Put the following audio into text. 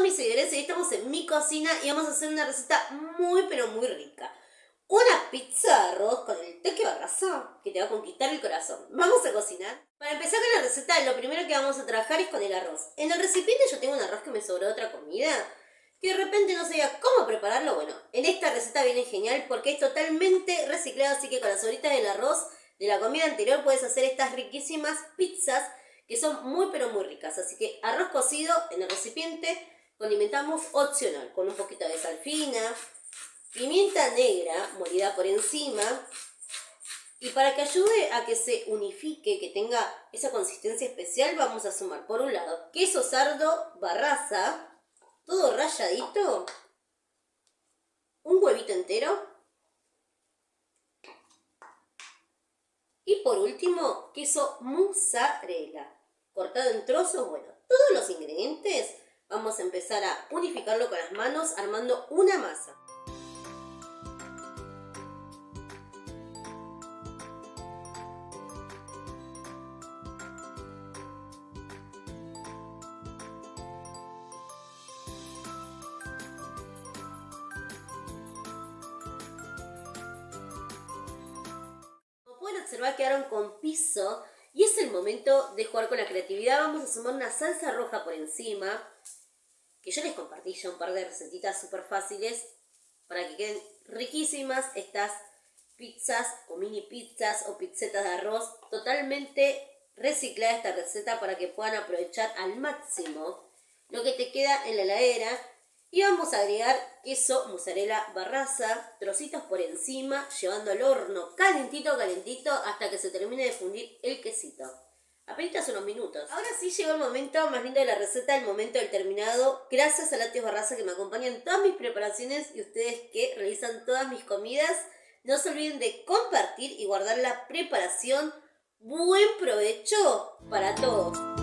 mis seguidores, hoy estamos en mi cocina y vamos a hacer una receta muy pero muy rica. Una pizza de arroz con el toque barraza que te va a conquistar el corazón. Vamos a cocinar. Para empezar con la receta, lo primero que vamos a trabajar es con el arroz. En el recipiente yo tengo un arroz que me sobró de otra comida, que de repente no sabía cómo prepararlo. Bueno, en esta receta viene genial porque es totalmente reciclado, así que con las sobritas del arroz de la comida anterior puedes hacer estas riquísimas pizzas que son muy pero muy ricas. Así que arroz cocido en el recipiente, condimentamos opcional con un poquito de sal fina, pimienta negra molida por encima, y para que ayude a que se unifique, que tenga esa consistencia especial, vamos a sumar por un lado queso sardo barraza, todo ralladito, un huevito entero y por último queso mozzarella cortado en trozos. Bueno, todos los ingredientes vamos a empezar a unificarlo con las manos armando una masa. Como pueden observar, quedaron con piso y es el momento de jugar con la creatividad. Vamos a sumar una salsa roja por encima, que yo les compartí ya un par de recetitas súper fáciles para que queden riquísimas estas pizzas o mini pizzas o pizzetas de arroz. Totalmente reciclada esta receta para que puedan aprovechar al máximo lo que te queda en la heladera. Y vamos a agregar queso mozzarella barraza, trocitos por encima, llevando al horno calentito hasta que se termine de fundir el quesito. Apenas unos minutos. Ahora sí llegó el momento más lindo de la receta, el momento del terminado. Gracias a Láteos Barraza que me acompañan en todas mis preparaciones y ustedes que realizan todas mis comidas. No se olviden de compartir y guardar la preparación. Buen provecho para todos.